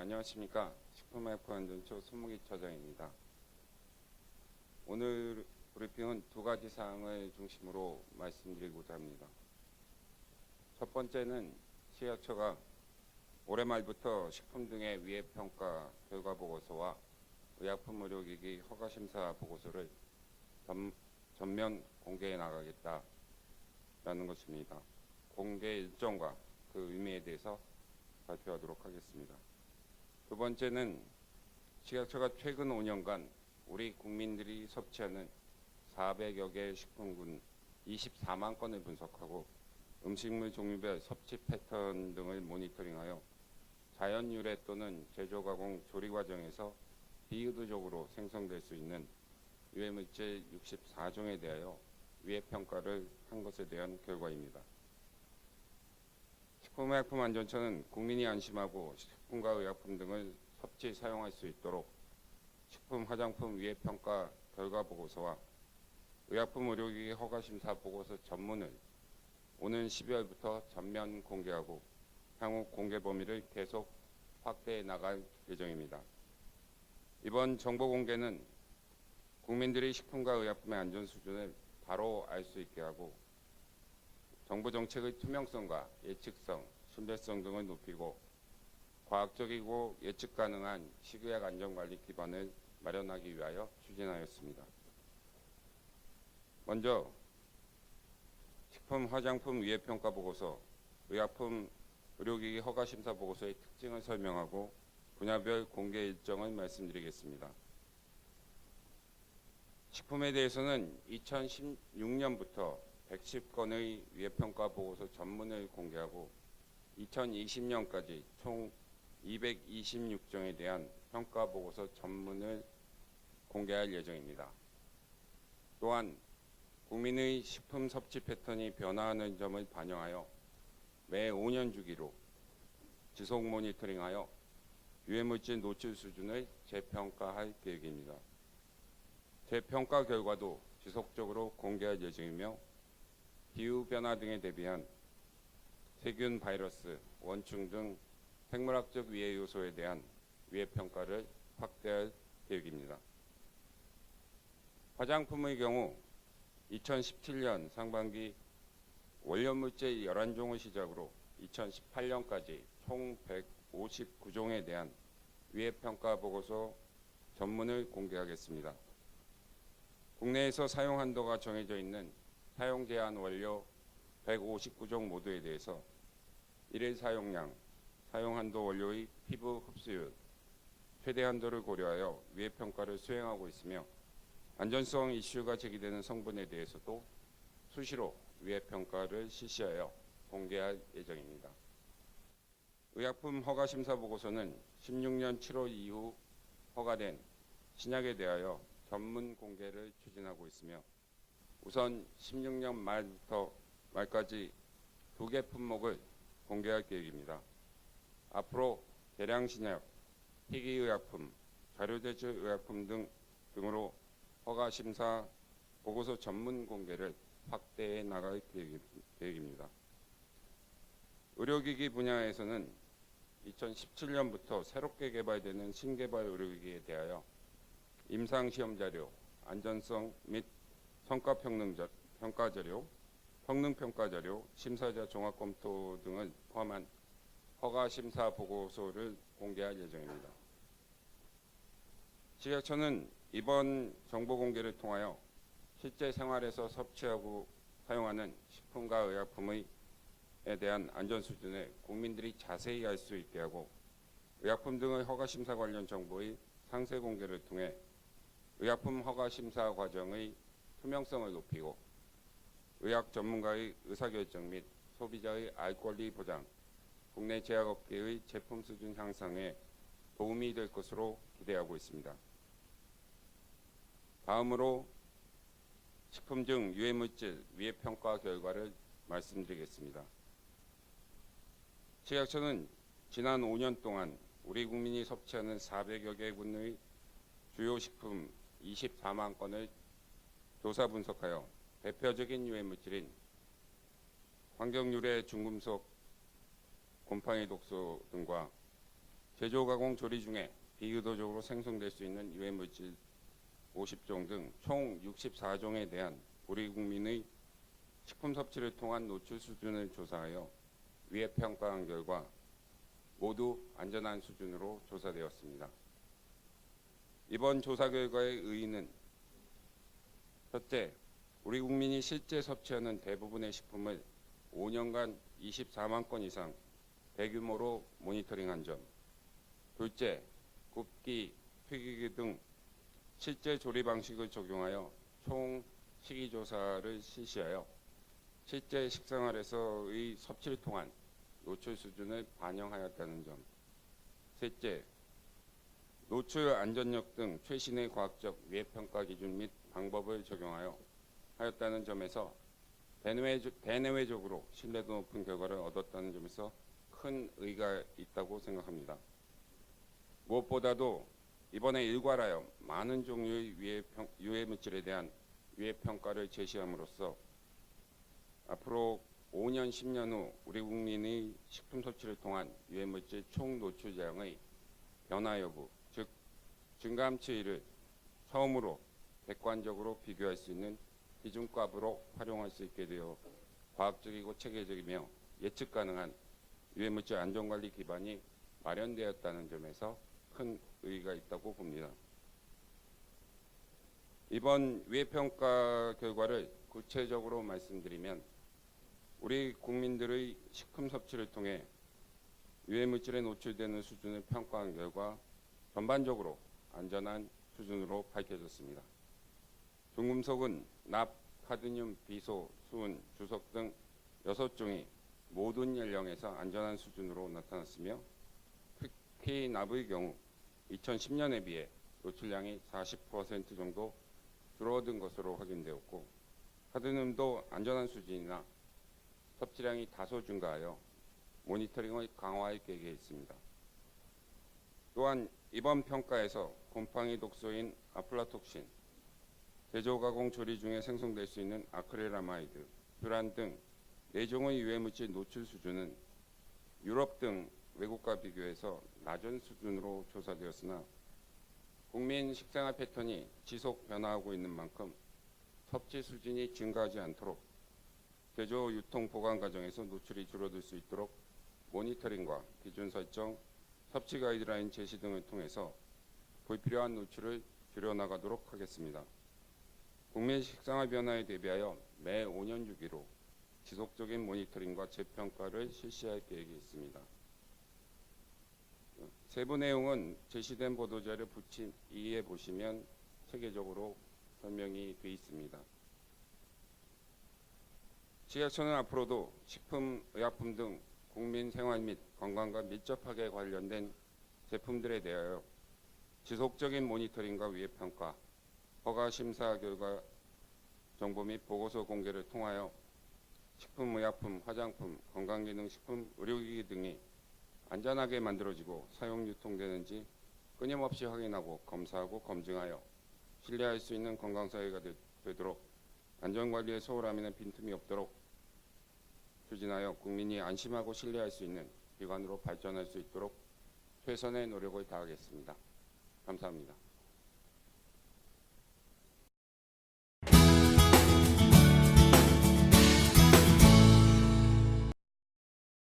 안녕하십니까. 식품의약품안전처 손무기 처장입니다. 오늘 브리핑은 두 가지 사항을 중심으로 말씀드리고자 합니다. 첫 번째는 식약처가 올해 말부터 식품 등의 위해평가 결과 보고서와 의약품 의료기기 허가심사 보고서를 전면 공개해 나가겠다라는 것입니다. 공개 일정과 그 의미에 대해서 발표하도록 하겠습니다. 두 번째는 식약처가 최근 5년간 우리 국민들이 섭취하는 400여 개의 식품군 24만 건을 분석하고 음식물 종류별 섭취 패턴 등을 모니터링하여 자연 유래 또는 제조 가공 조리 과정에서 비의도적으로 생성될 수 있는 유해물질 64종에 대하여 위해평가를 한 것에 대한 결과입니다. 식품의약품안전처는 국민이 안심하고 식품과 의약품 등을 섭취 사용할 수 있도록 식품 화장품 위해평가 결과 보고서와 의약품 의료기기 허가심사 보고서 전문을 오는 12월부터 전면 공개하고 향후 공개 범위를 계속 확대해 나갈 예정입니다. 이번 정보 공개는 국민들이 식품과 의약품의 안전 수준을 바로 알 수 있게 하고 정부 정책의 투명성과 예측성, 신뢰성 등을 높이고 과학적이고 예측 가능한 식의약 안전관리 기반을 마련하기 위하여 추진하였습니다. 먼저 식품 화장품 위해평가 보고서, 의약품 의료기기 허가심사 보고서의 특징을 설명하고 분야별 공개 일정을 말씀드리겠습니다. 식품에 대해서는 2016년부터 110건의 위해평가 보고서 전문을 공개하고 2020년까지 총 226종에 대한 평가 보고서 전문을 공개할 예정입니다. 또한 국민의 식품 섭취 패턴이 변화하는 점을 반영하여 매 5년 주기로 지속 모니터링하여 유해물질 노출 수준을 재평가할 계획입니다. 재평가 결과도 지속적으로 공개할 예정이며 기후변화 등에 대비한 세균, 바이러스, 원충 등 생물학적 위해 요소에 대한 위해평가를 확대할 계획입니다. 화장품의 경우 2017년 상반기 원료물질 11종을 시작으로 2018년까지 총 159종에 대한 위해평가 보고서 전문을 공개하겠습니다. 국내에서 사용 한도가 정해져 있는 사용 제한 원료 159종 모두에 대해서 일일 사용량, 사용 한도 원료의 피부 흡수율, 최대 한도를 고려하여 위해평가를 수행하고 있으며 안전성 이슈가 제기되는 성분에 대해서도 수시로 위해평가를 실시하여 공개할 예정입니다. 의약품 허가심사 보고서는 16년 7월 이후 허가된 신약에 대하여 전문 공개를 추진하고 있으며 우선 16년 말부터 말까지 2개 품목을 공개할 계획입니다. 앞으로 계량신약, 희귀의약품, 자료대체의약품 등으로 허가심사 보고서 전문 공개를 확대해 나갈 계획입니다. 의료기기 분야에서는 2017년부터 새롭게 개발되는 신개발 의료기기에 대하여 임상시험자료, 안전성 및 성과평가자료, 성능평가자료, 심사자 종합검토 등을 포함한 허가심사 보고서를 공개할 예정입니다. 식약처는 이번 정보 공개를 통하여 실제 생활에서 섭취하고 사용하는 식품과 의약품에 대한 안전 수준을 국민들이 자세히 알 수 있게 하고 의약품 등의 허가심사 관련 정보의 상세 공개를 통해 의약품 허가심사 과정의 투명성을 높이고 의학 전문가의 의사결정 및 소비자의 알 권리 보장, 국내 제약업계의 제품 수준 향상에 도움이 될 것으로 기대하고 있습니다. 다음으로 식품 등 유해물질 위해평가 결과를 말씀드리겠습니다. 식약처는 지난 5년 동안 우리 국민이 섭취하는 400여 개군의 주요 식품 24만 건을 조사 분석하여 대표적인 유해물질인 환경유래 중금속 곰팡이 독소 등과 제조, 가공, 조리 중에 비의도적으로 생성될 수 있는 유해물질 50종 등 총 64종에 대한 우리 국민의 식품 섭취를 통한 노출 수준을 조사하여 위해 평가한 결과 모두 안전한 수준으로 조사되었습니다. 이번 조사 결과의 의의는 첫째, 우리 국민이 실제 섭취하는 대부분의 식품을 5년간 24만 건 이상 대규모로 모니터링한 점. 둘째, 굽기, 튀기기 등 실제 조리 방식을 적용하여 총 식이 조사를 실시하여 실제 식생활에서의 섭취를 통한 노출 수준을 반영하였다는 점. 셋째, 노출 안전력 등 최신의 과학적 위해 평가 기준 및 방법을 적용하여 하였다는 점에서 대내외적으로 신뢰도 높은 결과를 얻었다는 점에서 큰 의의가 있다고 생각합니다. 무엇보다도 이번에 일괄하여 많은 종류의 유해 물질에 대한 위해 평가를 제시함으로써 앞으로 5년, 10년 후 우리 국민의 식품 섭취를 통한 유해 물질 총 노출량의 변화 여부, 즉 증감치를 처음으로 객관적으로 비교할 수 있는 기준값으로 활용할 수 있게 되어 과학적이고 체계적이며 예측 가능한 유해물질 안전관리 기반이 마련되었다는 점에서 큰 의의가 있다고 봅니다. 이번 위해평가 결과를 구체적으로 말씀드리면 우리 국민들의 식품 섭취를 통해 유해물질에 노출되는 수준을 평가한 결과 전반적으로 안전한 수준으로 밝혀졌습니다. 중금속은 납, 카드뮴, 비소, 수은, 주석 등 6종이 모든 연령에서 안전한 수준으로 나타났으며 특히 납의 경우 2010년에 비해 노출량이 40% 정도 줄어든 것으로 확인되었고 카드뮴도 안전한 수준이나 섭취량이 다소 증가하여 모니터링을 강화할 계획에 있습니다. 또한 이번 평가에서 곰팡이 독소인 아플라톡신, 제조, 가공, 조리 중에 생성될 수 있는 아크릴아마이드, 퓨란 등 4종의 유해물질 노출 수준은 유럽 등 외국과 비교해서 낮은 수준으로 조사되었으나 국민 식생활 패턴이 지속 변화하고 있는 만큼 섭취 수준이 증가하지 않도록 제조, 유통, 보관 과정에서 노출이 줄어들 수 있도록 모니터링과 기준 설정, 섭취 가이드라인 제시 등을 통해서 불필요한 노출을 줄여나가도록 하겠습니다. 국민 식생활 변화에 대비하여 매 5년 주기로 지속적인 모니터링과 재평가를 실시할 계획이 있습니다. 세부 내용은 제시된 보도자료 부침 2에 보시면 체계적으로 설명이 되어 있습니다. 식약처는 앞으로도 식품, 의약품 등 국민 생활 및 건강과 밀접하게 관련된 제품들에 대하여 지속적인 모니터링과 위해 평가, 허가 심사 결과 정보 및 보고서 공개를 통하여 식품, 의약품, 화장품, 건강기능식품, 의료기기 등이 안전하게 만들어지고 사용 유통되는지 끊임없이 확인하고 검사하고 검증하여 신뢰할 수 있는 건강사회가 되도록 안전관리에 소홀함에는 빈틈이 없도록 추진하여 국민이 안심하고 신뢰할 수 있는 기관으로 발전할 수 있도록 최선의 노력을 다하겠습니다. 감사합니다.